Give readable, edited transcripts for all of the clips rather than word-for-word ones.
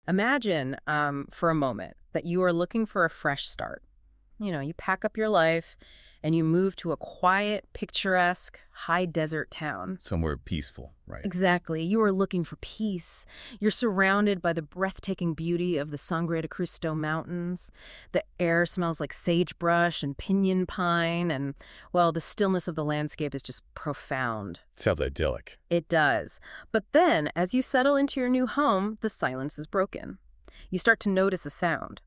Imagine, for a moment, that you are looking for a fresh start. You pack up your life and you move to a quiet, picturesque, high desert town. Somewhere peaceful, right? Exactly. You are looking for peace. You're surrounded by the breathtaking beauty of the Sangre de Cristo Mountains. The air smells like sagebrush and pinyon pine, and, well, the stillness of the landscape is just profound. Sounds idyllic. It does. But then, as you settle into your new home, the silence is broken. You start to notice a sound.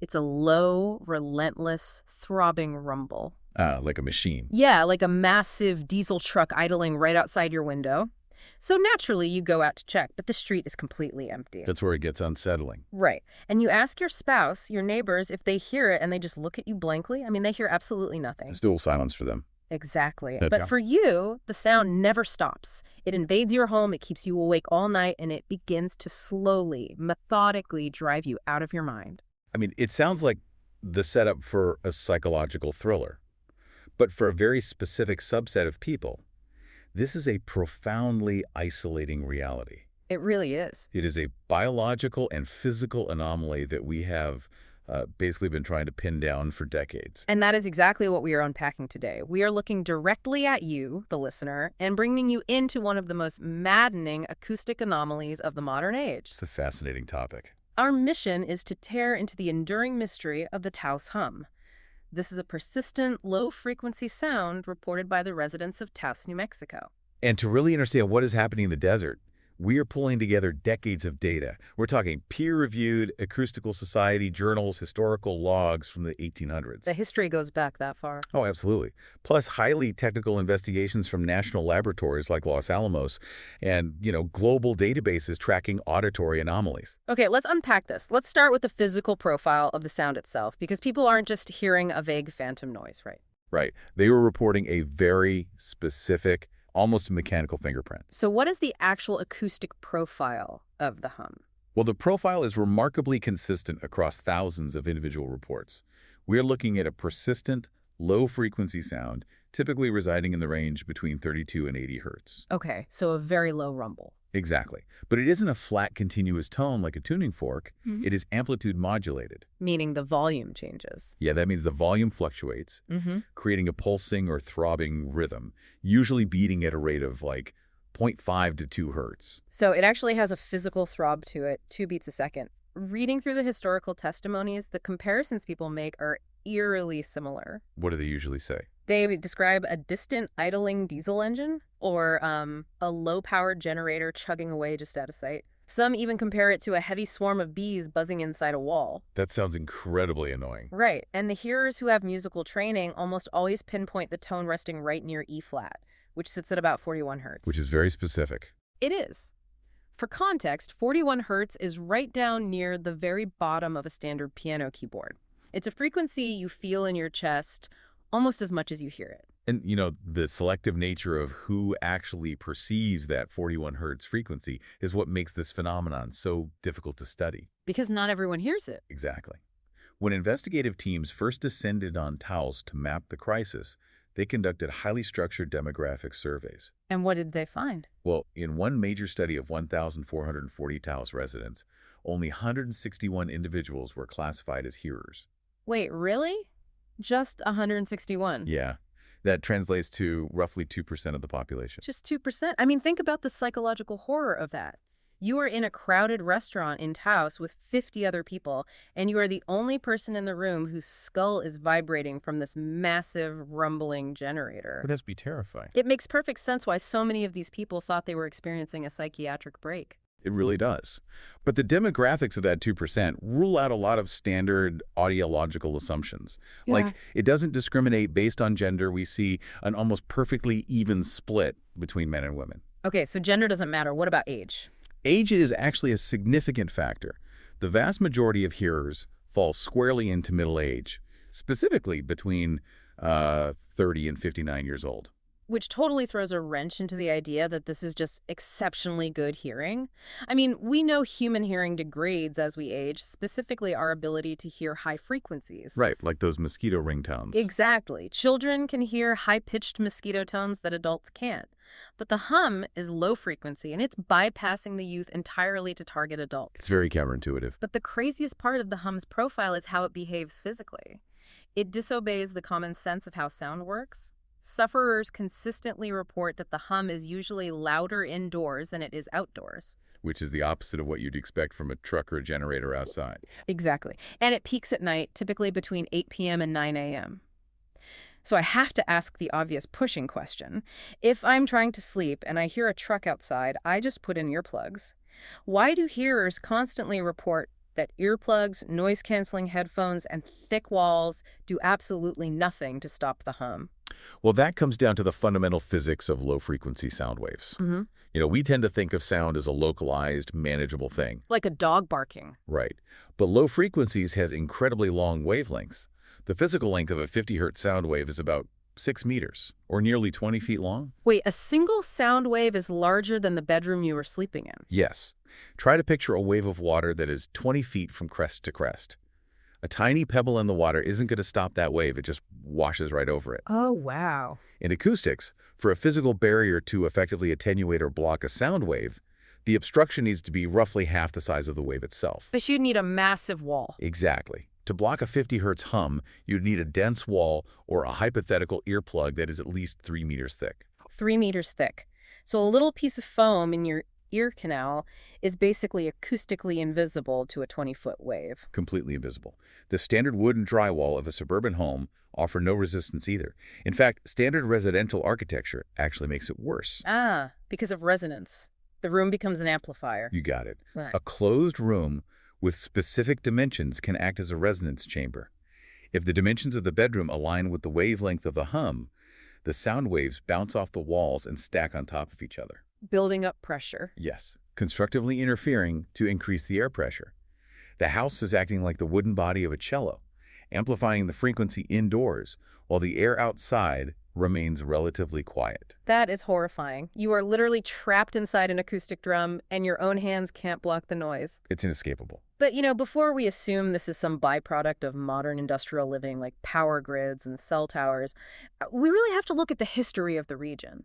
It's a low, relentless, throbbing rumble. Like a machine. Yeah, like a massive diesel truck idling right outside your window. So naturally, you go out to check, but the street is completely empty. That's where it gets unsettling. Right. And you ask your spouse, your neighbors, if they hear it, and they just look at you blankly. I mean, they hear absolutely nothing. It's dual silence for them. Exactly. Yeah. But for you, the sound never stops. It invades your home, it keeps you awake all night, and it begins to slowly, methodically drive you out of your mind. I mean, it sounds like the setup for a psychological thriller. But for a very specific subset of people, this is a profoundly isolating reality. It really is. It is a biological and physical anomaly that we have basically been trying to pin down for decades. And that is exactly what we are unpacking today. We are looking directly at you, the listener, and bringing you into one of the most maddening acoustic anomalies of the modern age. It's a fascinating topic. Our mission is to tear into the enduring mystery of the Taos Hum. This is a persistent, low-frequency sound reported by the residents of Taos, New Mexico. And to really understand what is happening in the desert, we are pulling together decades of data. We're talking peer-reviewed acoustical society journals, historical logs from the 1800s. The history goes back that far. Oh, absolutely. Plus highly technical investigations from national laboratories like Los Alamos and, global databases tracking auditory anomalies. Okay, let's unpack this. Let's start with the physical profile of the sound itself, because people aren't just hearing a vague phantom noise, right? Right. They were reporting a very specific, almost mechanical fingerprint. So what is the actual acoustic profile of the hum? Well, the profile is remarkably consistent across thousands of individual reports. We're looking at a persistent, low-frequency sound, typically residing in the range between 32 and 80 hertz. Okay, so a very low rumble. Exactly. But it isn't a flat, continuous tone like a tuning fork. It is amplitude modulated. Meaning the volume changes. Yeah, that means the volume fluctuates, creating a pulsing or throbbing rhythm, usually beating at a rate of like 0.5 to 2 hertz. So it actually has a physical throb to it, 2 beats a second. Reading through the historical testimonies, the comparisons people make are eerily similar. What do they usually say? They describe a distant idling diesel engine or a low-powered generator chugging away just out of sight. Some even compare it to a heavy swarm of bees buzzing inside a wall. That sounds incredibly annoying. Right, and the hearers who have musical training almost always pinpoint the tone resting right near E-flat, which sits at about 41 hertz. Which is very specific. It is. For context, 41 hertz is right down near the very bottom of a standard piano keyboard. It's a frequency you feel in your chest almost as much as you hear it. And, the selective nature of who actually perceives that 41 hertz frequency is what makes this phenomenon so difficult to study. Because not everyone hears it. Exactly. When investigative teams first descended on Taos to map the crisis, they conducted highly structured demographic surveys. And what did they find? Well, in one major study of 1,440 Taos residents, only 161 individuals were classified as hearers. Wait, really? Just 161? Yeah. That translates to roughly 2% of the population. Just 2%? I mean, think about the psychological horror of that. You are in a crowded restaurant in Taos with 50 other people, and you are the only person in the room whose skull is vibrating from this massive, rumbling generator. It has to be terrifying. It makes perfect sense why so many of these people thought they were experiencing a psychiatric break. It really does. But the demographics of that 2% rule out a lot of standard audiological assumptions. Yeah. Like, it doesn't discriminate based on gender. We see an almost perfectly even split between men and women. Okay, so gender doesn't matter. What about age? Age is actually a significant factor. The vast majority of hearers fall squarely into middle age, specifically between 30 and 59 years old. Which totally throws a wrench into the idea that this is just exceptionally good hearing. I mean, we know human hearing degrades as we age, specifically our ability to hear high frequencies. Right, like those mosquito ringtones. Exactly. Children can hear high-pitched mosquito tones that adults can't. But the hum is low frequency, and it's bypassing the youth entirely to target adults. It's very counterintuitive. But the craziest part of the hum's profile is how it behaves physically. It disobeys the common sense of how sound works. Sufferers consistently report that the hum is usually louder indoors than it is outdoors. Which is the opposite of what you'd expect from a truck or a generator outside. Exactly. And it peaks at night, typically between 8 p.m. and 9 a.m. So I have to ask the obvious pushing question. If I'm trying to sleep and I hear a truck outside, I just put in earplugs. Why do hearers constantly report that earplugs, noise-canceling headphones, and thick walls do absolutely nothing to stop the hum? Well, that comes down to the fundamental physics of low-frequency sound waves. We tend to think of sound as a localized, manageable thing. Like a dog barking. Right. But low frequencies has incredibly long wavelengths. The physical length of a 50-hertz sound wave is about 6 meters, or nearly 20 feet long. Wait, a single sound wave is larger than the bedroom you were sleeping in? Yes. Try to picture a wave of water that is 20 feet from crest to crest. A tiny pebble in the water isn't going to stop that wave. It just washes right over it. Oh, wow. In acoustics, for a physical barrier to effectively attenuate or block a sound wave, the obstruction needs to be roughly half the size of the wave itself. But you'd need a massive wall. Exactly. To block a 50-hertz hum, you'd need a dense wall or a hypothetical earplug that is at least 3 meters thick. 3 meters thick. So a little piece of foam in your ear canal is basically acoustically invisible to a 20-foot wave. Completely invisible. The standard wood and drywall of a suburban home offer no resistance either. In fact, standard residential architecture actually makes it worse. Ah, because of resonance. The room becomes an amplifier. You got it. Right. A closed room with specific dimensions can act as a resonance chamber. If the dimensions of the bedroom align with the wavelength of the hum, the sound waves bounce off the walls and stack on top of each other. Building up pressure. Yes, constructively interfering to increase the air pressure. The house is acting like the wooden body of a cello, amplifying the frequency indoors, while the air outside remains relatively quiet. That is horrifying. You are literally trapped inside an acoustic drum, and your own hands can't block the noise. It's inescapable. But, before we assume this is some byproduct of modern industrial living like power grids and cell towers, we really have to look at the history of the region.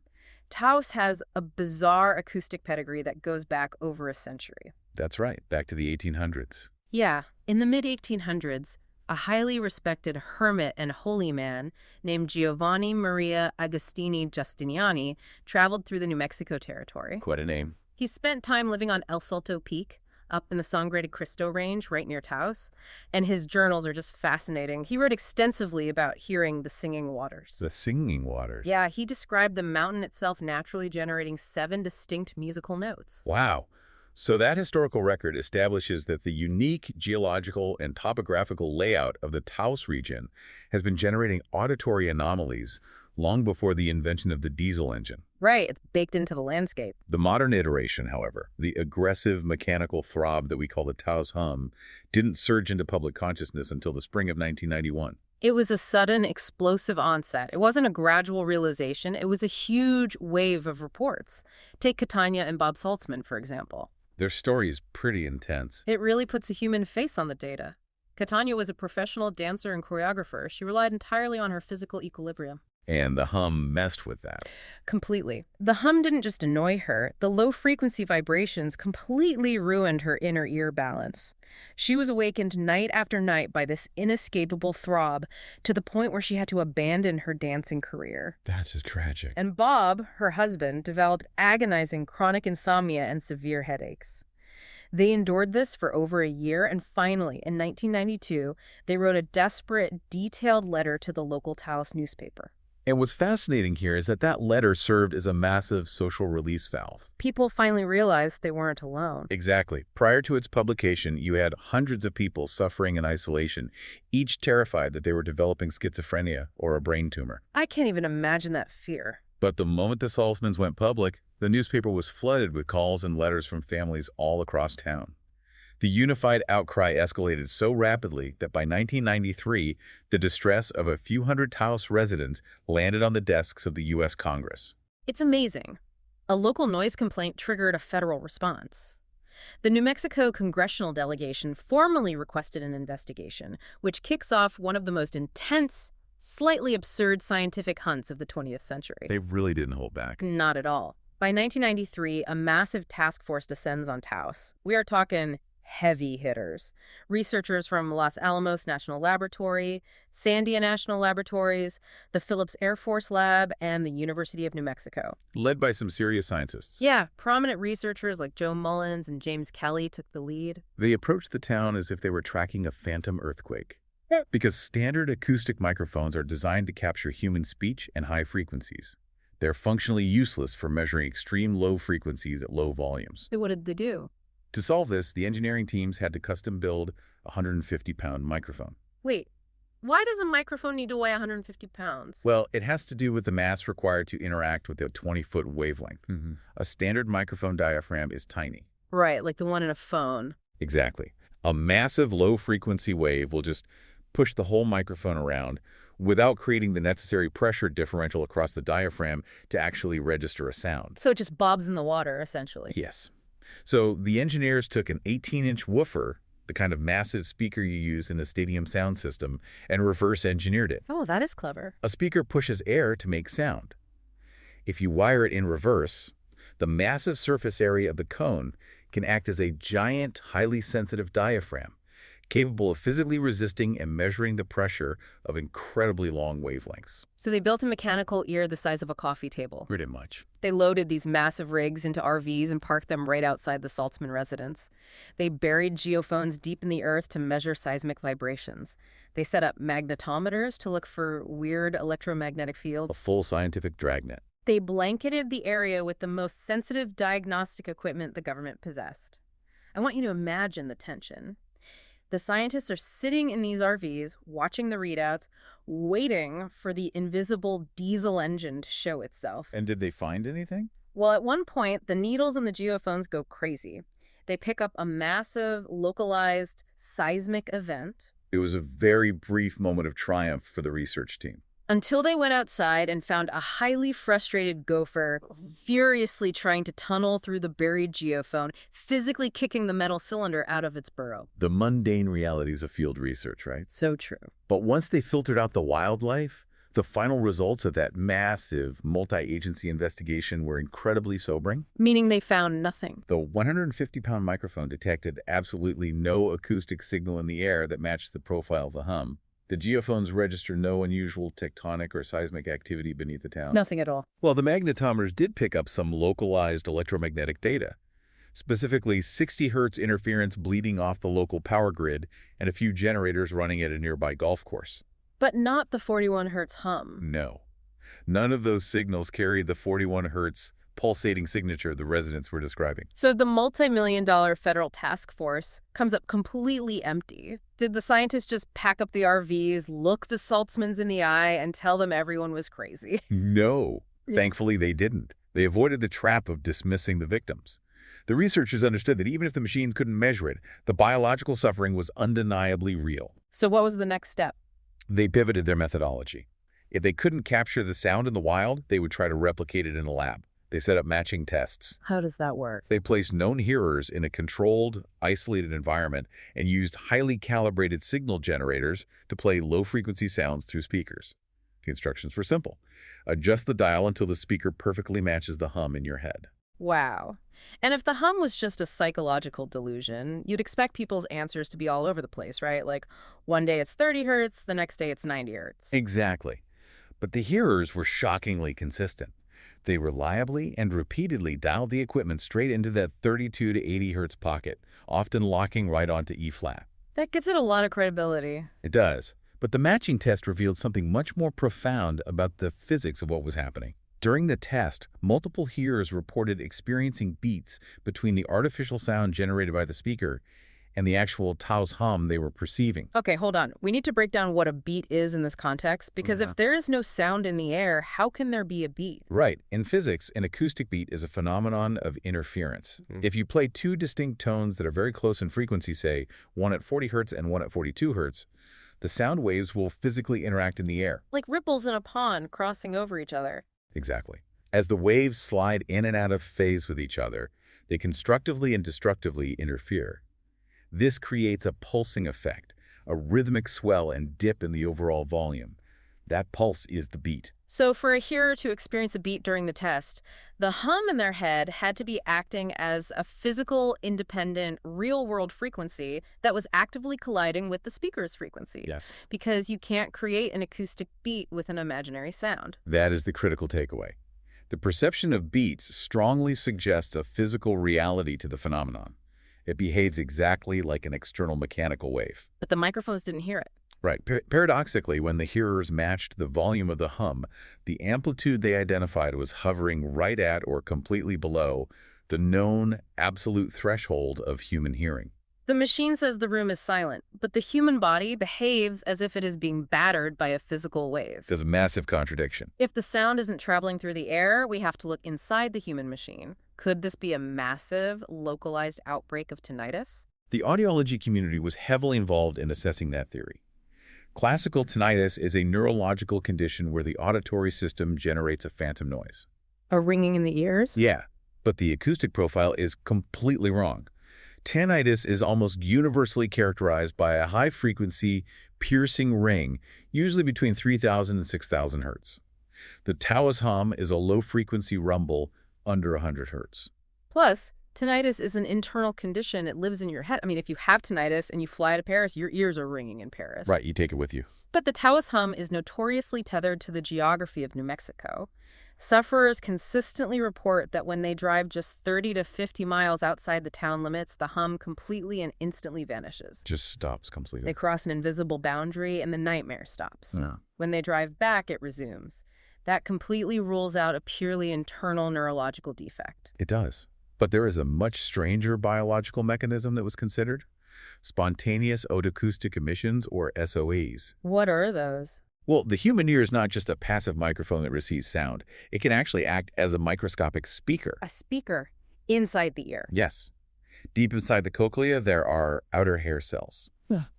Taos has a bizarre acoustic pedigree that goes back over a century. That's right, back to the 1800s. Yeah, in the mid-1800s, a highly respected hermit and holy man named Giovanni Maria Agostini Giustiniani traveled through the New Mexico territory. Quite a name. He spent time living on El Salto Peak, up in the Sangre de Cristo range right near Taos, and his journals are just fascinating. He wrote extensively about hearing the singing waters. The singing waters. Yeah, he described the mountain itself naturally generating 7 distinct musical notes. Wow. So that historical record establishes that the unique geological and topographical layout of the Taos region has been generating auditory anomalies long before the invention of the diesel engine. Right, it's baked into the landscape. The modern iteration, however, the aggressive mechanical throb that we call the Taos Hum, didn't surge into public consciousness until the spring of 1991. It was a sudden, explosive onset. It wasn't a gradual realization. It was a huge wave of reports. Take Catania and Bob Saltzman, for example. Their story is pretty intense. It really puts a human face on the data. Catania was a professional dancer and choreographer. She relied entirely on her physical equilibrium. And the hum messed with that. Completely. The hum didn't just annoy her. The low-frequency vibrations completely ruined her inner ear balance. She was awakened night after night by this inescapable throb to the point where she had to abandon her dancing career. That's just tragic. And Bob, her husband, developed agonizing chronic insomnia and severe headaches. They endured this for over a year, and finally, in 1992, they wrote a desperate, detailed letter to the local Taos newspaper. And what's fascinating here is that that letter served as a massive social release valve. People finally realized they weren't alone. Exactly. Prior to its publication, you had hundreds of people suffering in isolation, each terrified that they were developing schizophrenia or a brain tumor. I can't even imagine that fear. But the moment the Saltzmans went public, the newspaper was flooded with calls and letters from families all across town. The unified outcry escalated so rapidly that by 1993, the distress of a few hundred Taos residents landed on the desks of the U.S. Congress. It's amazing. A local noise complaint triggered a federal response. The New Mexico congressional delegation formally requested an investigation, which kicks off one of the most intense slightly absurd scientific hunts of the 20th century. They really didn't hold back. Not at all. By 1993, a massive task force descends on Taos. We are talking heavy hitters. Researchers from Los Alamos National Laboratory, Sandia National Laboratories, the Phillips Air Force Lab, and the University of New Mexico. Led by some serious scientists. Yeah, prominent researchers like Joe Mullins and James Kelly took the lead. They approached the town as if they were tracking a phantom earthquake. Because standard acoustic microphones are designed to capture human speech and high frequencies. They're functionally useless for measuring extreme low frequencies at low volumes. So what did they do? To solve this, the engineering teams had to custom build a 150-pound microphone. Wait, why does a microphone need to weigh 150 pounds? Well, it has to do with the mass required to interact with a 20-foot wavelength. A standard microphone diaphragm is tiny. Right, like the one in a phone. Exactly. A massive low-frequency wave will just push the whole microphone around without creating the necessary pressure differential across the diaphragm to actually register a sound. So it just bobs in the water, essentially. Yes. So the engineers took an 18-inch woofer, the kind of massive speaker you use in a stadium sound system, and reverse engineered it. Oh, that is clever. A speaker pushes air to make sound. If you wire it in reverse, the massive surface area of the cone can act as a giant, highly sensitive diaphragm, capable of physically resisting and measuring the pressure of incredibly long wavelengths. So they built a mechanical ear the size of a coffee table. Pretty much. They loaded these massive rigs into RVs and parked them right outside the Saltzman residence. They buried geophones deep in the earth to measure seismic vibrations. They set up magnetometers to look for weird electromagnetic A fields. full scientific dragnet. They blanketed the area with the most sensitive diagnostic equipment the government possessed. I want you to imagine the tension. The scientists are sitting in these RVs, watching the readouts, waiting for the invisible diesel engine to show itself. And did they find anything? Well, at one point, the needles in the geophones go crazy. They pick up a massive, localized seismic event. It was a very brief moment of triumph for the research team. Until they went outside and found a highly frustrated gopher furiously trying to tunnel through the buried geophone, physically kicking the metal cylinder out of its burrow. The mundane realities of field research, right? So true. But once they filtered out the wildlife, the final results of that massive multi-agency investigation were incredibly sobering. Meaning they found nothing. The 150-pound microphone detected absolutely no acoustic signal in the air that matched the profile of the hum. The geophones register no unusual tectonic or seismic activity beneath the town. Nothing at all. Well, the magnetometers did pick up some localized electromagnetic data, specifically 60 hertz interference bleeding off the local power grid and a few generators running at a nearby golf course. But not the 41 hertz hum. No. None of those signals carried the 41 hertz pulsating signature the residents were describing. So the multi-million-dollar federal task force comes up completely empty. Did the scientists just pack up the RVs, look the Saltzmans in the eye, and tell them everyone was crazy? No. Yeah. Thankfully, they didn't. They avoided the trap of dismissing the victims. The researchers understood that even if the machines couldn't measure it, the biological suffering was undeniably real. So what was the next step? They pivoted their methodology. If they couldn't capture the sound in the wild, they would try to replicate it in a lab. They set up matching tests. How does that work? They placed known hearers in a controlled, isolated environment and used highly calibrated signal generators to play low-frequency sounds through speakers. The instructions were simple. Adjust the dial until the speaker perfectly matches the hum in your head. Wow. And if the hum was just a psychological delusion, you'd expect people's answers to be all over the place, right? Like, one day it's 30 hertz, the next day it's 90 hertz. Exactly. But the hearers were shockingly consistent. They reliably and repeatedly dialed the equipment straight into that 32 to 80 hertz pocket, often locking right onto E-flat. That gives it a lot of credibility. It does. But the matching test revealed something much more profound about the physics of what was happening. During the test, multiple hearers reported experiencing beats between the artificial sound generated by the speaker and the actual Taos hum they were perceiving. Okay, hold on. We need to break down what a beat is in this context, because if there is no sound in the air, how can there be a beat? Right. In physics, an acoustic beat is a phenomenon of interference. If you play two distinct tones that are very close in frequency, say, one at 40 hertz and one at 42 hertz, the sound waves will physically interact in the air. Like ripples in a pond crossing over each other. Exactly. As the waves slide in and out of phase with each other, they constructively and destructively interfere. This creates a pulsing effect, a rhythmic swell and dip in the overall volume. That pulse is the beat. So for a hearer to experience a beat during the test, the hum in their head had to be acting as a physical, independent, real-world frequency that was actively colliding with the speaker's frequency. Yes. Because you can't create an acoustic beat with an imaginary sound. That is the critical takeaway. The perception of beats strongly suggests a physical reality to the phenomenon. It behaves exactly like an external mechanical wave. But the microphones didn't hear it. Right. Paradoxically, when the hearers matched the volume of the hum, the amplitude they identified was hovering right at or completely below the known absolute threshold of human hearing. The machine says the room is silent, but the human body behaves as if it is being battered by a physical wave. There's a massive contradiction. If the sound isn't traveling through the air, we have to look inside the human machine. Could this be a massive, localized outbreak of tinnitus? The audiology community was heavily involved in assessing that theory. Classical tinnitus is a neurological condition where the auditory system generates a phantom noise. A ringing in the ears? Yeah, but the acoustic profile is completely wrong. Tinnitus is almost universally characterized by a high-frequency, piercing ring, usually between 3,000 and 6,000 hertz. The Taos Hum is a low-frequency rumble under 100 hertz. Plus, tinnitus is an internal condition. It lives in your head. I mean, if you have tinnitus and you fly to Paris, your ears are ringing in Paris. Right, you take it with you. But the Taos Hum is notoriously tethered to the geography of New Mexico. Sufferers consistently report that when they drive just 30 to 50 miles outside the town limits, the hum completely and instantly vanishes. Just stops completely. They cross an invisible boundary and the nightmare stops. Yeah. When they drive back, it resumes. That completely rules out a purely internal neurological defect. It does. But there is a much stranger biological mechanism that was considered. Spontaneous otoacoustic emissions, or SOEs. What are those? Well, the human ear is not just a passive microphone that receives sound. It can actually act as a microscopic speaker. A speaker inside the ear. Yes. Deep inside the cochlea, there are outer hair cells.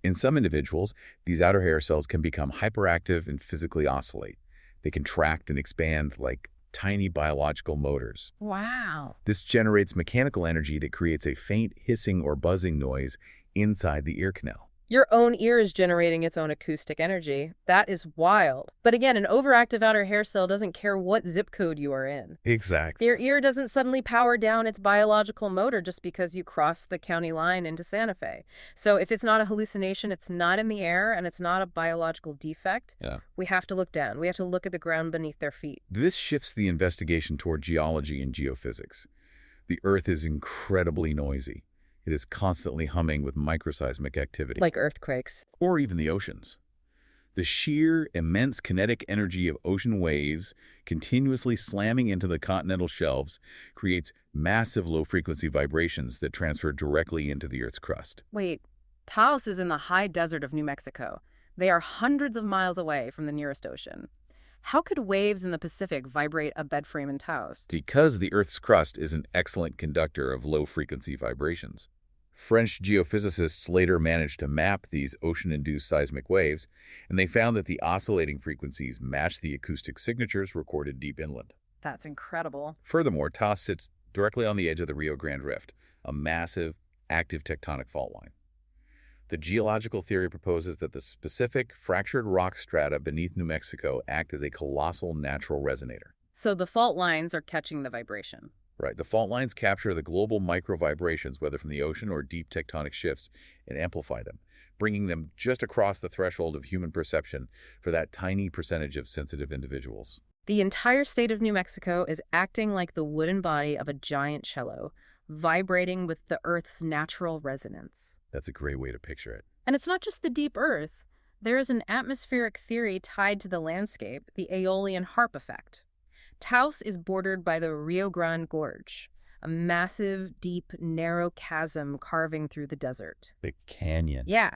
In some individuals, these outer hair cells can become hyperactive and physically oscillate. They contract and expand like tiny biological motors. Wow. This generates mechanical energy that creates a faint hissing or buzzing noise inside the ear canal. Your own ear is generating its own acoustic energy. That is wild. But again, an overactive outer hair cell doesn't care what zip code you are in. Exactly. Your ear doesn't suddenly power down its biological motor just because you cross the county line into Santa Fe. So if it's not a hallucination, it's not in the air, and it's not a biological defect, we have to look down. We have to look at the ground beneath their feet. This shifts the investigation toward geology and geophysics. The Earth is incredibly noisy. It is constantly humming with microseismic activity. Like earthquakes. Or even the oceans. The sheer, immense kinetic energy of ocean waves continuously slamming into the continental shelves creates massive low-frequency vibrations that transfer directly into the Earth's crust. Wait, Taos is in the high desert of New Mexico. They are hundreds of miles away from the nearest ocean. How could waves in the Pacific vibrate a bed frame in Taos? Because the Earth's crust is an excellent conductor of low-frequency vibrations. French geophysicists later managed to map these ocean-induced seismic waves, and they found that the oscillating frequencies matched the acoustic signatures recorded deep inland. That's incredible. Furthermore, Taos sits directly on the edge of the Rio Grande Rift, a massive, active tectonic fault line. The geological theory proposes that the specific fractured rock strata beneath New Mexico act as a colossal natural resonator. So the fault lines are catching the vibration. Right. The fault lines capture the global micro-vibrations, whether from the ocean or deep tectonic shifts, and amplify them, bringing them just across the threshold of human perception for that tiny percentage of sensitive individuals. The entire state of New Mexico is acting like the wooden body of a giant cello, vibrating with the Earth's natural resonance. That's a great way to picture it. And it's not just the deep Earth. There is an atmospheric theory tied to the landscape, the Aeolian harp effect. Taos is bordered by the Rio Grande Gorge, a massive, deep, narrow chasm carving through the desert. The canyon. Yeah.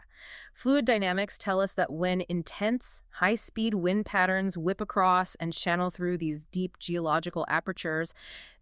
Fluid dynamics tell us that when intense, high-speed wind patterns whip across and channel through these deep geological apertures,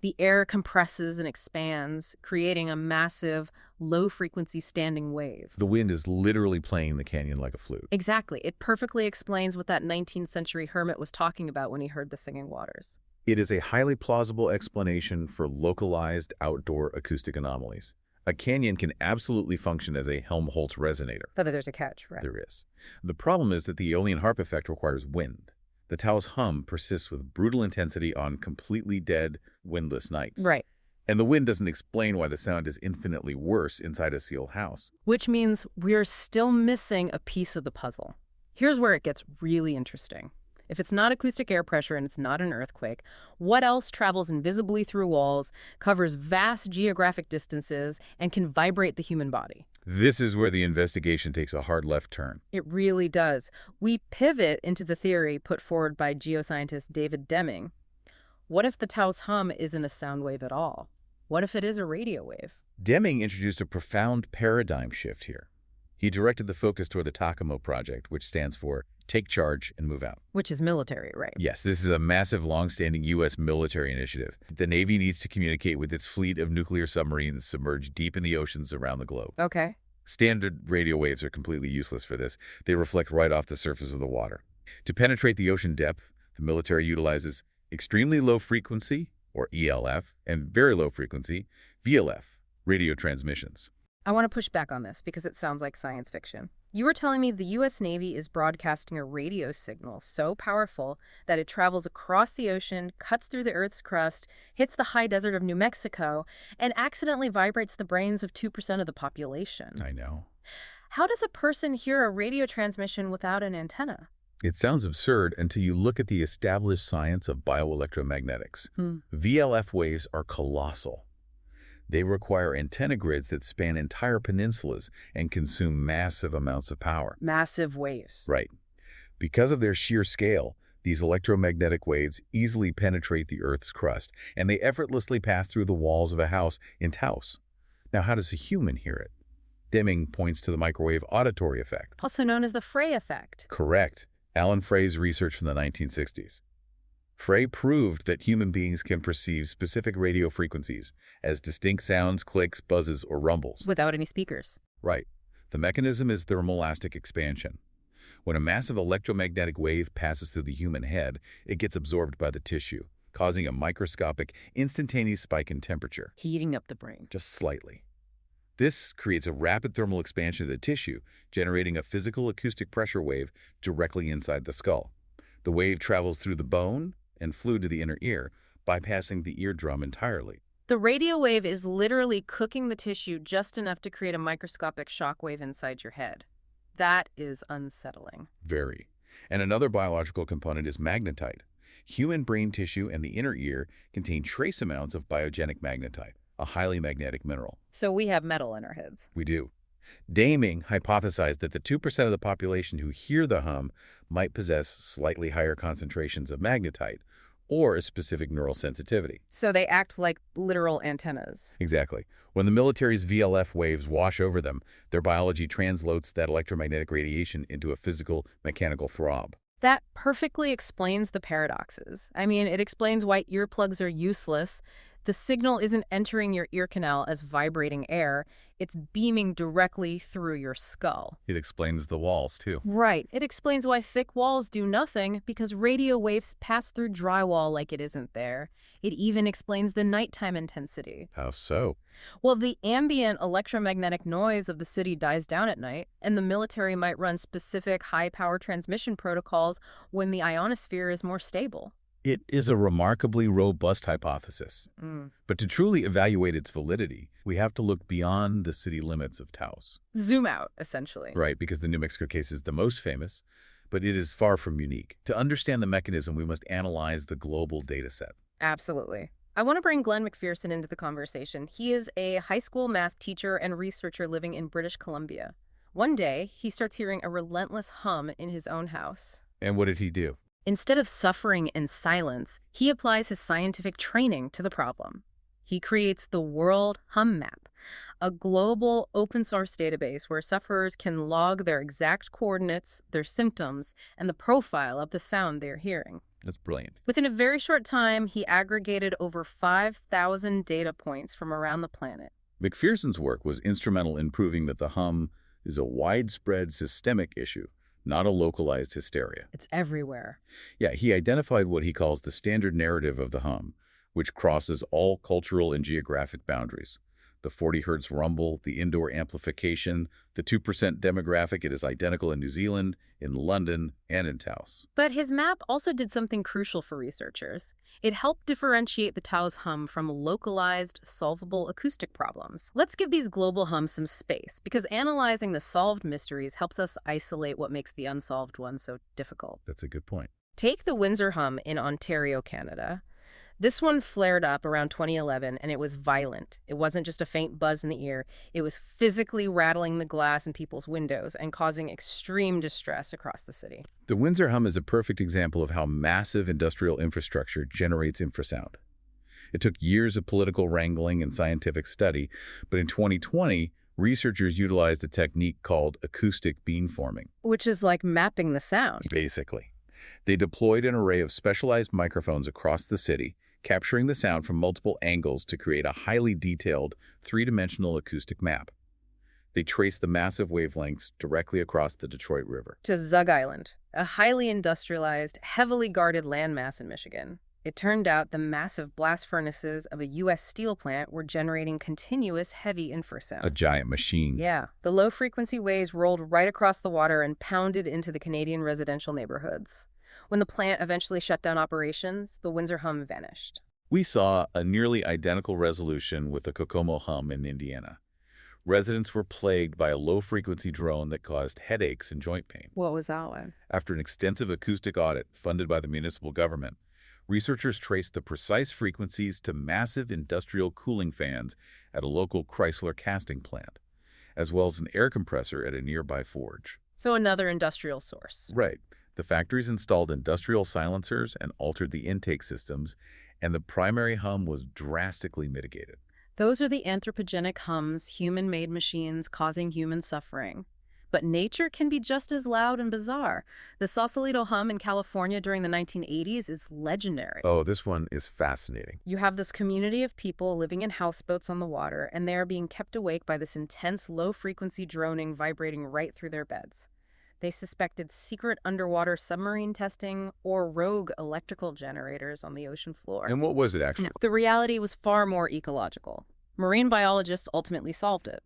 the air compresses and expands, creating a massive, low-frequency standing wave. The wind is literally playing the canyon like a flute. Exactly. It perfectly explains what that 19th century hermit was talking about when he heard the singing waters. It is a highly plausible explanation for localized outdoor acoustic anomalies. A canyon can absolutely function as a Helmholtz resonator. But there's a catch, right? There is. The problem is that the Aeolian harp effect requires wind. The Taos Hum persists with brutal intensity on completely dead, windless nights. Right. And the wind doesn't explain why the sound is infinitely worse inside a sealed house. Which means we're still missing a piece of the puzzle. Here's where it gets really interesting. If it's not acoustic air pressure and it's not an earthquake, what else travels invisibly through walls, covers vast geographic distances, and can vibrate the human body? This is where the investigation takes a hard left turn. It really does. We pivot into the theory put forward by geoscientist David Deming. What if the Taos Hum isn't a sound wave at all? What if it is a radio wave? Deming introduced a profound paradigm shift here. He directed the focus toward the TACAMO project, which stands for Take Charge and Move Out. Which is military, right? Yes, this is a massive, long-standing U.S. military initiative. The Navy needs to communicate with its fleet of nuclear submarines submerged deep in the oceans around the globe. Okay. Standard radio waves are completely useless for this. They reflect right off the surface of the water. To penetrate the ocean depth, the military utilizes extremely low frequency, or ELF, and very low frequency, VLF, radio transmissions. I want to push back on this because it sounds like science fiction. You were telling me the U.S. Navy is broadcasting a radio signal so powerful that it travels across the ocean, cuts through the Earth's crust, hits the high desert of New Mexico, and accidentally vibrates the brains of 2% of the population. I know. How does a person hear a radio transmission without an antenna? It sounds absurd until you look at the established science of bioelectromagnetics. VLF waves are colossal. They require antenna grids that span entire peninsulas and consume massive amounts of power. Massive waves. Right. Because of their sheer scale, these electromagnetic waves easily penetrate the Earth's crust, and they effortlessly pass through the walls of a house in Taos. Now, how does a human hear it? Deming points to the microwave auditory effect. Also known as the Frey effect. Correct. Alan Frey's research from the 1960s. Frey proved that human beings can perceive specific radio frequencies as distinct sounds, clicks, buzzes, or rumbles. Without any speakers. Right. The mechanism is thermoelastic expansion. When a massive electromagnetic wave passes through the human head, it gets absorbed by the tissue, causing a microscopic, instantaneous spike in temperature. Heating up the brain. Just slightly. This creates a rapid thermal expansion of the tissue, generating a physical acoustic pressure wave directly inside the skull. The wave travels through the bone and fluid to the inner ear, bypassing the eardrum entirely. The radio wave is literally cooking the tissue just enough to create a microscopic shock wave inside your head. That is unsettling. Very. And another biological component is magnetite. Human brain tissue and the inner ear contain trace amounts of biogenic magnetite, a highly magnetic mineral. So we have metal in our heads. We do. Deming hypothesized that the 2% of the population who hear the hum might possess slightly higher concentrations of magnetite or a specific neural sensitivity. So they act like literal antennas. Exactly. When the military's VLF waves wash over them, their biology translates that electromagnetic radiation into a physical, mechanical throb. That perfectly explains the paradoxes. I mean, it explains why earplugs are useless. The signal isn't entering your ear canal as vibrating air. It's beaming directly through your skull. It explains the walls, too. Right. It explains why thick walls do nothing, because radio waves pass through drywall like it isn't there. It even explains the nighttime intensity. How so? Well, the ambient electromagnetic noise of the city dies down at night, and the military might run specific high-power transmission protocols when the ionosphere is more stable. It is a remarkably robust hypothesis. But to truly evaluate its validity, we have to look beyond the city limits of Taos. Zoom out, essentially. Right, because the New Mexico case is the most famous, but it is far from unique. To understand the mechanism, we must analyze the global data set. Absolutely. I want to bring Glenn McPherson into the conversation. He is a high school math teacher and researcher living in British Columbia. One day, he starts hearing a relentless hum in his own house. And what did he do? Instead of suffering in silence, he applies his scientific training to the problem. He creates the World Hum Map, a global open-source database where sufferers can log their exact coordinates, their symptoms, and the profile of the sound they're hearing. That's brilliant. Within a very short time, he aggregated over 5,000 data points from around the planet. McPherson's work was instrumental in proving that the hum is a widespread systemic issue, not a localized hysteria. It's everywhere. Yeah, he identified what he calls the standard narrative of the hum, which crosses all cultural and geographic boundaries. The 40 hertz rumble, the indoor amplification, the 2% demographic, it is identical in New Zealand, in London, and in Taos. But his map also did something crucial for researchers. It helped differentiate the Taos hum from localized, solvable acoustic problems. Let's give these global hums some space, because analyzing the solved mysteries helps us isolate what makes the unsolved ones so difficult. That's a good point. Take the Windsor hum in Ontario, Canada. This one flared up around 2011, and it was violent. It wasn't just a faint buzz in the ear. It was physically rattling the glass in people's windows and causing extreme distress across the city. The Windsor hum is a perfect example of how massive industrial infrastructure generates infrasound. It took years of political wrangling and scientific study, but in 2020, researchers utilized a technique called acoustic beamforming. Which is like mapping the sound. Basically, they deployed an array of specialized microphones across the city, capturing the sound from multiple angles to create a highly detailed, three-dimensional acoustic map. They traced the massive wavelengths directly across the Detroit River To Zug Island, a highly industrialized, heavily guarded landmass in Michigan. It turned out the massive blast furnaces of a U.S. steel plant were generating continuous heavy infrasound. a giant machine. Yeah, the low-frequency waves rolled right across the water and pounded into the Canadian residential neighborhoods. When the plant eventually shut down operations, the Windsor hum vanished. We saw a nearly identical resolution with the Kokomo hum in Indiana. Residents were plagued by a low-frequency drone that caused headaches and joint pain. What was that one? After an extensive acoustic audit funded by the municipal government, researchers traced the precise frequencies to massive industrial cooling fans at a local Chrysler casting plant, as well as an air compressor at a nearby forge. So another industrial source. Right. The factories installed industrial silencers and altered the intake systems, and the primary hum was drastically mitigated. Those are the anthropogenic hums, human-made machines causing human suffering. But nature can be just as loud and bizarre. The Sausalito hum in California during the 1980s is legendary. Oh, this one is fascinating. You have this community of people living in houseboats on the water, and they are being kept awake by this intense low-frequency droning vibrating right through their beds. They suspected secret underwater submarine testing or rogue electrical generators on the ocean floor. And what was it actually? No, the reality was far more ecological. Marine biologists ultimately solved it.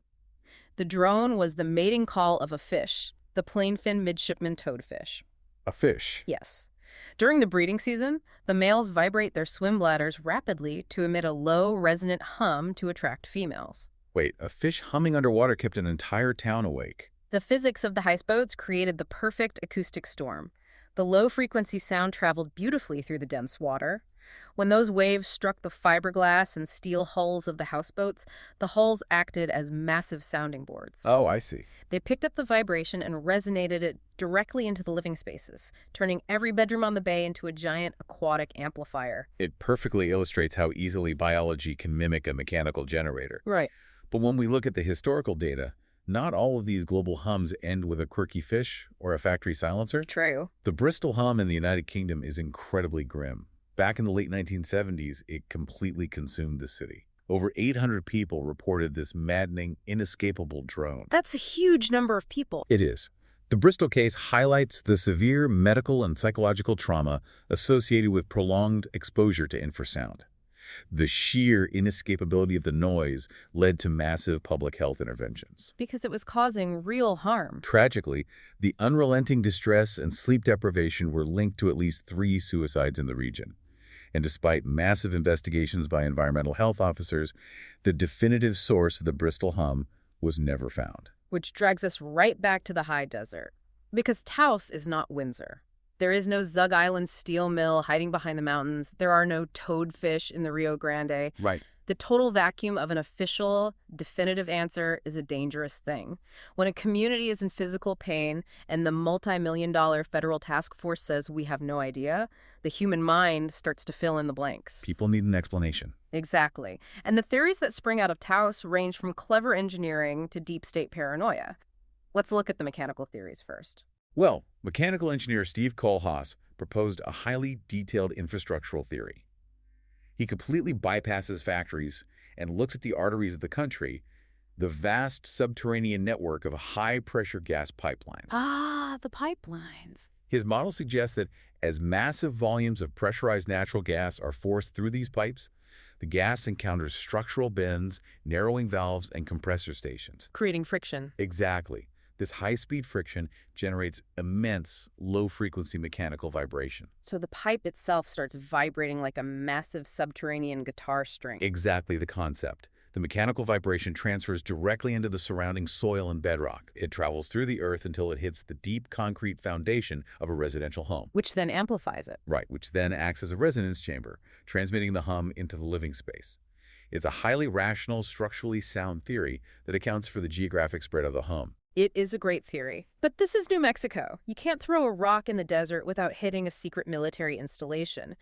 The drone was the mating call of a fish, the plainfin midshipman toadfish. A fish. Yes. During the breeding season, the males vibrate their swim bladders rapidly to emit a low, resonant hum to attract females. Wait, a fish humming underwater kept an entire town awake. The physics of the houseboats created the perfect acoustic storm. The low-frequency sound traveled beautifully through the dense water. When those waves struck the fiberglass and steel hulls of the houseboats, the hulls acted as massive sounding boards. Oh, I see. They picked up the vibration and resonated it directly into the living spaces, turning every bedroom on the bay into a giant aquatic amplifier. It perfectly illustrates how easily biology can mimic a mechanical generator. Right. But when we look at the historical data, not all of these global hums end with a quirky fish or a factory silencer. True. The Bristol hum in the United Kingdom is incredibly grim. Back in the late 1970s, it completely consumed the city. Over 800 people reported this maddening, inescapable drone. That's a huge number of people. It is. The Bristol case highlights the severe medical and psychological trauma associated with prolonged exposure to infrasound. The sheer inescapability of the noise led to massive public health interventions. Because it was causing real harm. Tragically, the unrelenting distress and sleep deprivation were linked to at least 3 suicides in the region. And despite massive investigations by environmental health officers, the definitive source of the Bristol hum was never found. Which drags us right back to the high desert. Because Taos is not Windsor. There is no Zug Island steel mill hiding behind the mountains. There are no toadfish in the Rio Grande. Right. The total vacuum of an official, definitive answer is a dangerous thing. When a community is in physical pain and the multi-million-dollar federal task force says we have no idea, the human mind starts to fill in the blanks. People need an explanation. Exactly. And the theories that spring out of Taos range from clever engineering to deep state paranoia. Let's look at the mechanical theories first. Well, mechanical engineer Steve Kohlhaas proposed a highly detailed infrastructural theory. He completely bypasses factories and looks at the arteries of the country, the vast subterranean network of high-pressure gas pipelines. Ah, the pipelines. His model suggests that as massive volumes of pressurized natural gas are forced through these pipes, The gas encounters structural bends, narrowing valves, and compressor stations. Creating friction. Exactly. This high-speed friction generates immense, low-frequency mechanical vibration. So the pipe itself starts vibrating like a massive subterranean guitar string. Exactly the concept. The mechanical vibration transfers directly into the surrounding soil and bedrock. It travels through the earth until it hits the deep concrete foundation of a residential home. Which then amplifies it. Right, which then acts as a resonance chamber, transmitting the hum into the living space. It's a highly rational, structurally sound theory that accounts for the geographic spread of the hum. It is a great theory. But this is New Mexico. You can't throw a rock in the desert without hitting a secret military installation.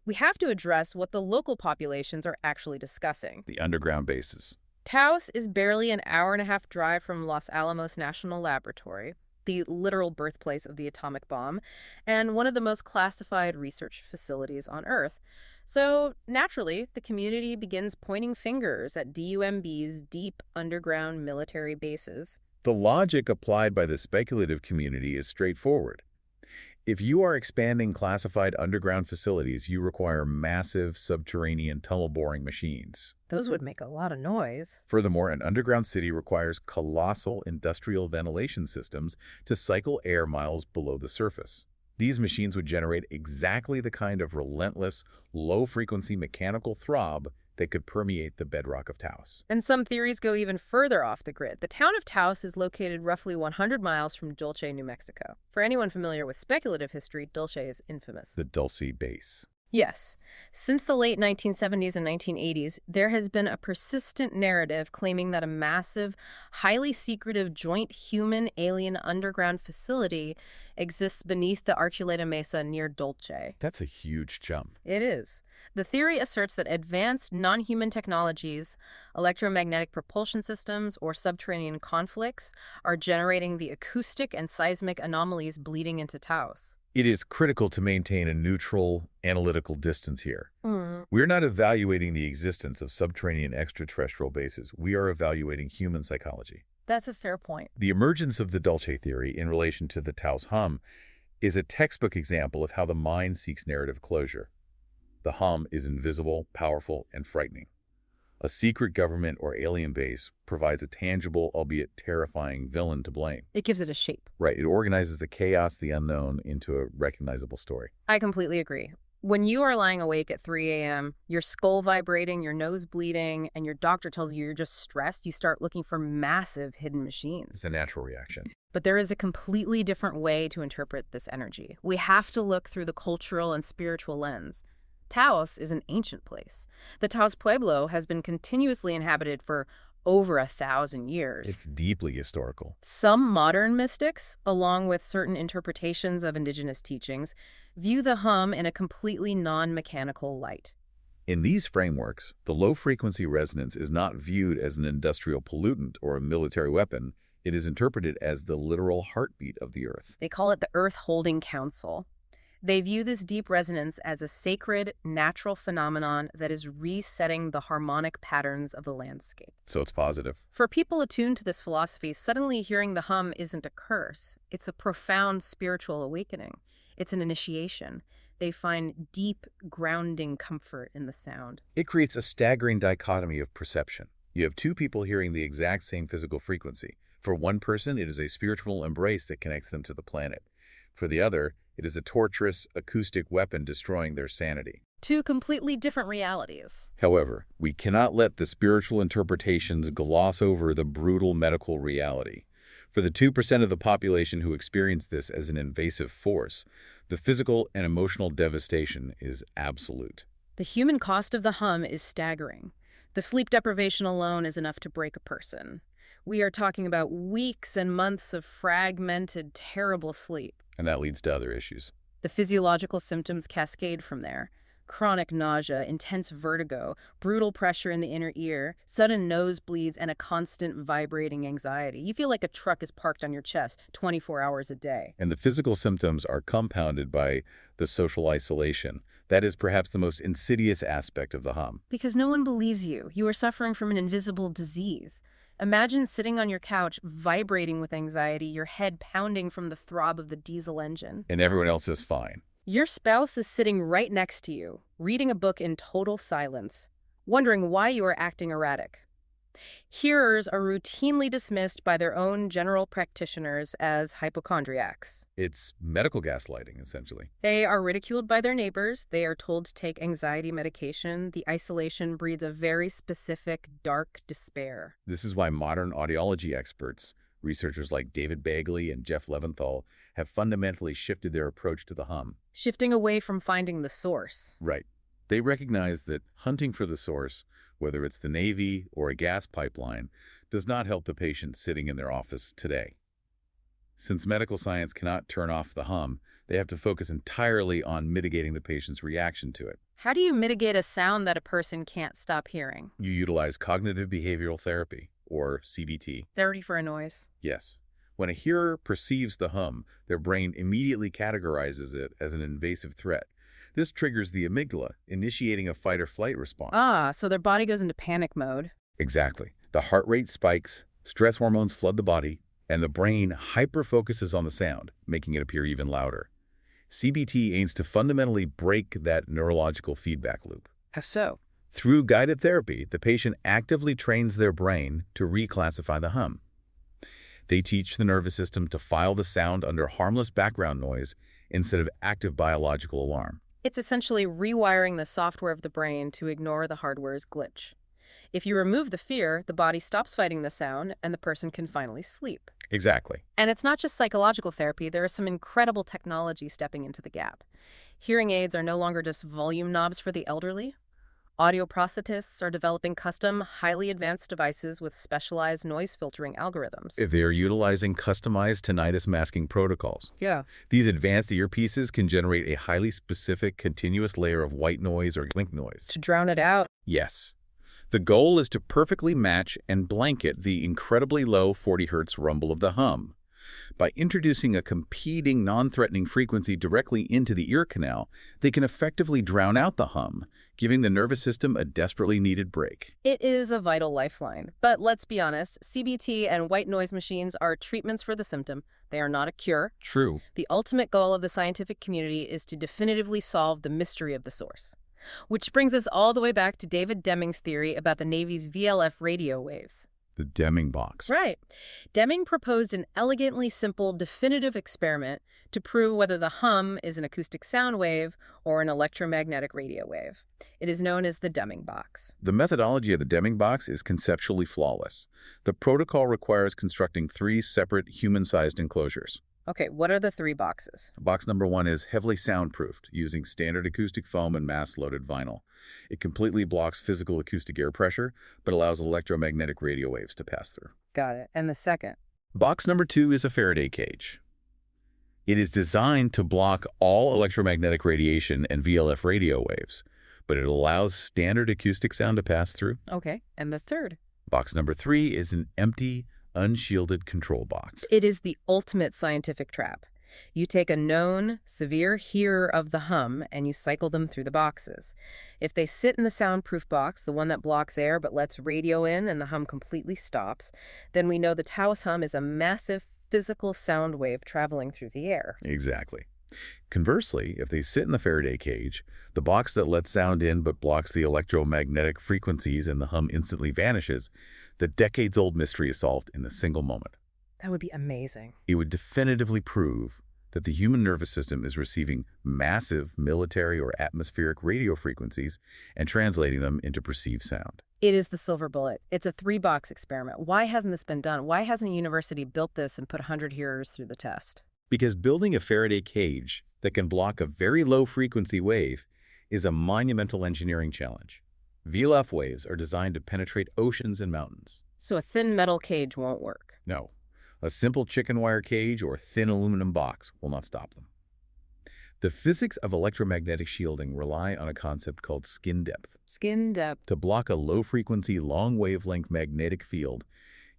We have to address what the local populations are actually discussing. The underground bases. Taos is barely an hour-and-a-half drive from Los Alamos National Laboratory, the literal birthplace of the atomic bomb, and one of the most classified research facilities on Earth. So, naturally, the community begins pointing fingers at DUMB's deep underground military bases. The logic applied by the speculative community is straightforward. If you are expanding classified underground facilities, you require massive subterranean tunnel-boring machines. Those would make a lot of noise. Furthermore, an underground city requires colossal industrial ventilation systems to cycle air miles below the surface. These machines would generate exactly the kind of relentless, low-frequency mechanical throb that could permeate the bedrock of Taos. And some theories go even further off the grid. The town of Taos is located roughly 100 miles from Dulce, New Mexico. For anyone familiar with speculative history, Dulce is infamous. The Dulce base. Yes. Since the late 1970s and 1980s, there has been a persistent narrative claiming that a massive, highly secretive joint human-alien underground facility exists beneath the Archuleta Mesa near Dulce. That's a huge jump. It is. The theory asserts that advanced non-human technologies, electromagnetic propulsion systems, or subterranean conflicts are generating the acoustic and seismic anomalies bleeding into Taos. It is critical to maintain a neutral, analytical distance here. Mm. We're not evaluating the existence of subterranean extraterrestrial bases. We are evaluating human psychology. That's a fair point. The emergence of the Dulce theory in relation to the Taos Hum is a textbook example of how the mind seeks narrative closure. The hum is invisible, powerful, and frightening. A secret government or alien base provides a tangible, albeit terrifying, villain to blame. It gives it a shape. Right, it organizes the chaos, the unknown, into a recognizable story. I completely agree. When you are lying awake at 3 a.m., your skull vibrating, your nose bleeding, and your doctor tells you you're just stressed, you start looking for massive hidden machines. It's a natural reaction. But there is a completely different way to interpret this energy. We have to look through the cultural and spiritual lens. Taos is an ancient place. The Taos Pueblo has been continuously inhabited for over 1,000 years. It's deeply historical. Some modern mystics, along with certain interpretations of indigenous teachings, view the hum in a completely non-mechanical light. In these frameworks, the low-frequency resonance is not viewed as an industrial pollutant or a military weapon. It is interpreted as the literal heartbeat of the Earth. They call it the Earth Holding Council. They view this deep resonance as a sacred, natural phenomenon that is resetting the harmonic patterns of the landscape. So it's positive. For people attuned to this philosophy, suddenly hearing the hum isn't a curse. It's a profound spiritual awakening. It's an initiation. They find deep, grounding comfort in the sound. It creates a staggering dichotomy of perception. You have two people hearing the exact same physical frequency. For one person, it is a spiritual embrace that connects them to the planet. For the other, it is a torturous, acoustic weapon destroying their sanity. Two completely different realities. However, we cannot let the spiritual interpretations gloss over the brutal medical reality. For the 2% of the population who experience this as an invasive force, the physical and emotional devastation is absolute. The human cost of the hum is staggering. The sleep deprivation alone is enough to break a person. We are talking about weeks and months of fragmented, terrible sleep. And that leads to other issues. The physiological symptoms cascade from there. Chronic nausea, intense vertigo, brutal pressure in the inner ear, sudden nosebleeds, and a constant vibrating anxiety. You feel like a truck is parked on your chest 24 hours a day. And the physical symptoms are compounded by the social isolation. That is perhaps the most insidious aspect of the hum. Because no one believes you. You are suffering from an invisible disease. Imagine sitting on your couch, vibrating with anxiety, your head pounding from the throb of the diesel engine. And everyone else is fine. Your spouse is sitting right next to you, reading a book in total silence. wondering why you are acting erratic. Hearers are routinely dismissed by their own general practitioners as hypochondriacs. It's medical gaslighting, essentially. They are ridiculed by their neighbors. They are told to take anxiety medication. The isolation breeds a very specific, dark despair. This is why modern audiology experts, researchers like David Bagley and Jeff Leventhal, have fundamentally shifted their approach to the hum. Shifting away from finding the source. Right. They recognize that hunting for the source, whether it's the Navy or a gas pipeline, does not help the patient sitting in their office today. Since medical science cannot turn off the hum, they have to focus entirely on mitigating the patient's reaction to it. How do you mitigate a sound that a person can't stop hearing? You utilize cognitive behavioral therapy, or CBT. Therapy for a noise. Yes. When a hearer perceives the hum, their brain immediately categorizes it as an invasive threat. This triggers the amygdala, initiating a fight-or-flight response. Ah, so their body goes into panic mode. Exactly. The heart rate spikes, stress hormones flood the body, and the brain hyper-focuses on the sound, making it appear even louder. CBT aims to fundamentally break that neurological feedback loop. How so? Through guided therapy, the patient actively trains their brain to reclassify the hum. They teach the nervous system to file the sound under harmless background noise instead of active biological alarm. It's essentially rewiring the software of the brain to ignore the hardware's glitch. If you remove the fear, the body stops fighting the sound, and the person can finally sleep. Exactly. And it's not just psychological therapy. There is some incredible technology stepping into the gap. Hearing aids are no longer just volume knobs for the elderly. Audio prosthetists are developing custom, highly advanced devices with specialized noise filtering algorithms. They're utilizing customized tinnitus masking protocols. Yeah. These advanced earpieces can generate a highly specific continuous layer of white noise or blink noise. To drown it out. Yes. The goal is to perfectly match and blanket the incredibly low 40 Hz rumble of the hum. By introducing a competing, non-threatening frequency directly into the ear canal, they can effectively drown out the hum, giving the nervous system a desperately needed break. It is a vital lifeline. But let's be honest, CBT and white noise machines are treatments for the symptom. They are not a cure. True. The ultimate goal of the scientific community is to definitively solve the mystery of the source. Which brings us all the way back to David Deming's theory about the Navy's VLF radio waves. The Deming box. Right. Deming proposed an elegantly simple, definitive experiment to prove whether the hum is an acoustic sound wave or an electromagnetic radio wave. It is known as the Deming box. The methodology of the Deming box is conceptually flawless. The protocol requires constructing 3 separate human-sized enclosures. Okay, what are the 3 boxes? Box number 1 is heavily soundproofed using standard acoustic foam and mass-loaded vinyl. It completely blocks physical acoustic air pressure, but allows electromagnetic radio waves to pass through. Got it. And the second? Box number 2 is a Faraday cage. It is designed to block all electromagnetic radiation and VLF radio waves, but it allows standard acoustic sound to pass through. Okay, and the third? Box number 3 is an empty, unshielded control box. It is the ultimate scientific trap. You take a known, severe hearer of the hum and you cycle them through the boxes. If they sit in the soundproof box, the one that blocks air but lets radio in and the hum completely stops, then we know the Taos Hum is a massive physical sound wave traveling through the air. Exactly. Conversely, if they sit in the Faraday cage, the box that lets sound in but blocks the electromagnetic frequencies and the hum instantly vanishes, the decades-old mystery is solved in a single moment. That would be amazing. It would definitively prove that the human nervous system is receiving massive military or atmospheric radio frequencies and translating them into perceived sound. It is the silver bullet. It's a 3-box experiment. Why hasn't this been done? Why hasn't a university built this and put 100 hearers through the test? Because building a Faraday cage that can block a very low frequency wave is a monumental engineering challenge. VLF waves are designed to penetrate oceans and mountains. So a thin metal cage won't work. No. A simple chicken wire cage or thin aluminum box will not stop them. The physics of electromagnetic shielding rely on a concept called skin depth. Skin depth. To block a low-frequency, long-wavelength magnetic field,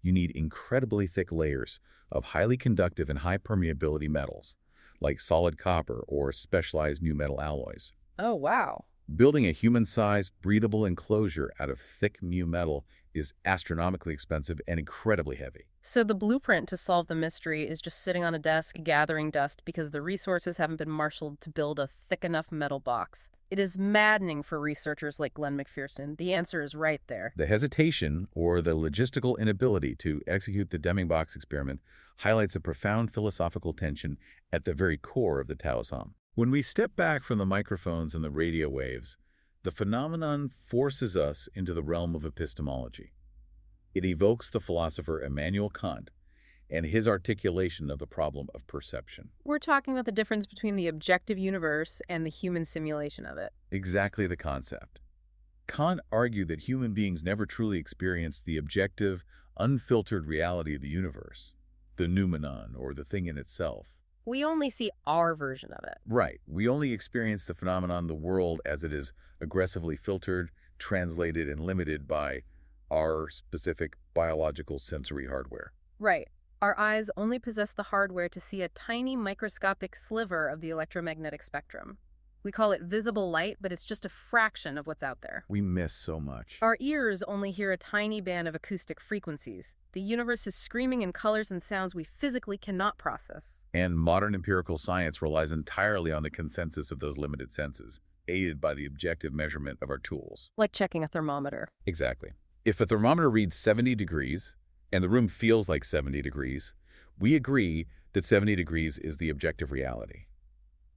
you need incredibly thick layers of highly conductive and high-permeability metals, like solid copper or specialized new metal alloys. Oh, wow. Building a human-sized, breathable enclosure out of thick mu metal is astronomically expensive and incredibly heavy. So the blueprint to solve the mystery is just sitting on a desk gathering dust because the resources haven't been marshaled to build a thick enough metal box. It is maddening for researchers like Glenn McPherson. The answer is right there. The hesitation or the logistical inability to execute the Deming box experiment highlights a profound philosophical tension at the very core of the Taos Hum. When we step back from the microphones and the radio waves, the phenomenon forces us into the realm of epistemology. It evokes the philosopher Immanuel Kant and his articulation of the problem of perception. We're talking about the difference between the objective universe and the human simulation of it. Exactly the concept. Kant argued that human beings never truly experience the objective, unfiltered reality of the universe, the noumenon, or the thing in itself. We only see our version of it. Right. We only experience the phenomenon, the world, as it is aggressively filtered, translated, and limited by our specific biological sensory hardware. Right. Our eyes only possess the hardware to see a tiny microscopic sliver of the electromagnetic spectrum. We call it visible light, but it's just a fraction of what's out there. We miss so much. Our ears only hear a tiny band of acoustic frequencies. The universe is screaming in colors and sounds we physically cannot process. And modern empirical science relies entirely on the consensus of those limited senses, aided by the objective measurement of our tools. Like checking a thermometer. Exactly. If a thermometer reads 70 degrees and the room feels like 70 degrees, we agree that 70 degrees is the objective reality.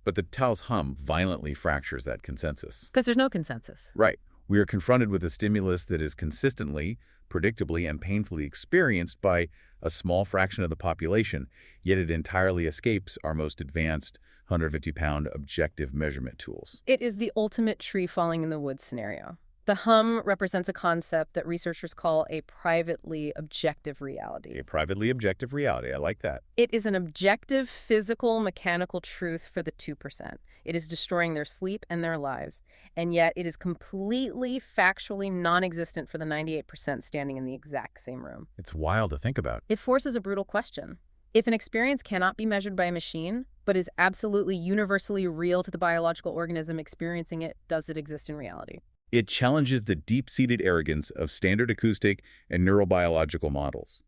But the Taos Hum violently fractures that consensus. Because there's no consensus. Right. We are confronted with a stimulus that is consistently, predictably, and painfully experienced by a small fraction of the population, yet it entirely escapes our most advanced 150-pound objective measurement tools. It is the ultimate tree falling in the woods scenario. The hum represents a concept that researchers call a privately objective reality. A privately objective reality. I like that. It is an objective, physical, mechanical truth for the 2%. It is destroying their sleep and their lives. And yet it is completely, factually non-existent for the 98% standing in the exact same room. It's wild to think about. It forces a brutal question. If an experience cannot be measured by a machine, but is absolutely universally real to the biological organism experiencing it, does it exist in reality? It challenges the deep-seated arrogance of standard acoustic and neurobiological models.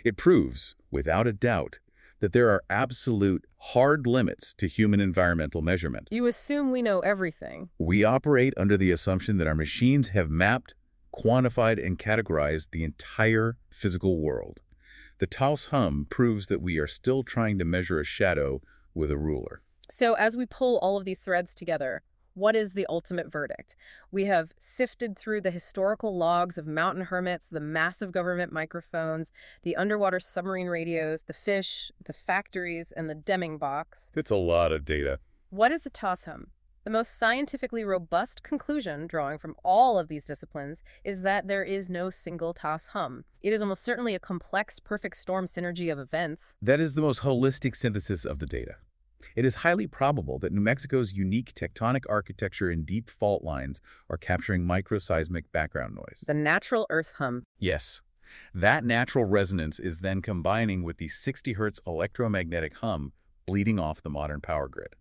It proves, without a doubt, that there are absolute hard limits to human environmental measurement. You assume we know everything. We operate under the assumption that our machines have mapped, quantified, and categorized the entire physical world. The Taos Hum proves that we are still trying to measure a shadow with a ruler. So as we pull all of these threads together, what is the ultimate verdict? We have sifted through the historical logs of mountain hermits, the massive government microphones, the underwater submarine radios, the fish, the factories, and the Deming box. It's a lot of data. What is the Taos Hum? The most scientifically robust conclusion drawing from all of these disciplines is that there is no single Taos Hum. It is almost certainly a complex, perfect storm synergy of events. That is the most holistic synthesis of the data. It is highly probable that New Mexico's unique tectonic architecture and deep fault lines are capturing microseismic background noise. The natural earth hum. Yes. That natural resonance is then combining with the 60 Hz electromagnetic hum bleeding off the modern power grid.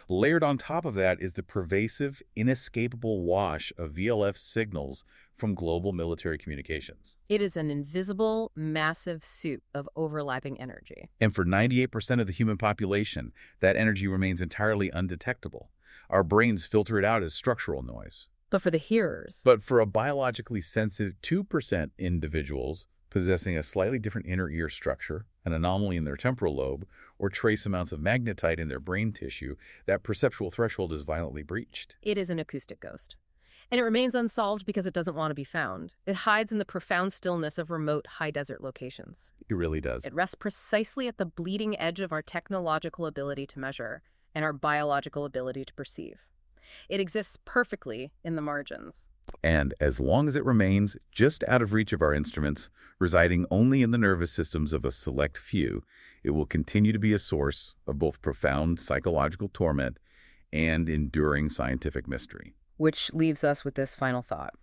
Layered on top of that is the pervasive, inescapable wash of VLF signals from global military communications. It is an invisible, massive soup of overlapping energy. And for 98% of the human population, that energy remains entirely undetectable. Our brains filter it out as structural noise. But for the hearers. But for a biologically sensitive 2% individuals possessing a slightly different inner ear structure, an anomaly in their temporal lobe, or trace amounts of magnetite in their brain tissue, that perceptual threshold is violently breached. It is an acoustic ghost. And it remains unsolved because it doesn't want to be found. It hides in the profound stillness of remote, high-desert locations. It really does. It rests precisely at the bleeding edge of our technological ability to measure and our biological ability to perceive. It exists perfectly in the margins. And as long as it remains just out of reach of our instruments, residing only in the nervous systems of a select few, it will continue to be a source of both profound psychological torment and enduring scientific mystery. Which leaves us with this final thought.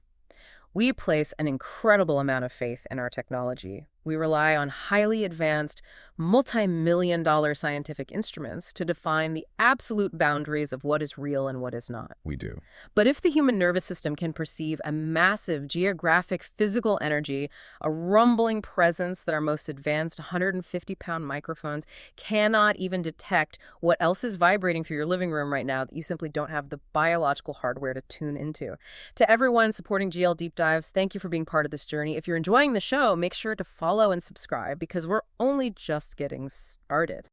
We place an incredible amount of faith in our technology, We rely on highly advanced, multi-million-dollar scientific instruments to define the absolute boundaries of what is real and what is not. We do. But if the human nervous system can perceive a massive geographic physical energy, a rumbling presence that our most advanced 150-pound microphones cannot even detect what else is vibrating through your living room right now that you simply don't have the biological hardware to tune into. To everyone supporting GL Deep Dives, thank you for being part of this journey. If you're enjoying the show, make sure to follow and subscribe because we're only just getting started.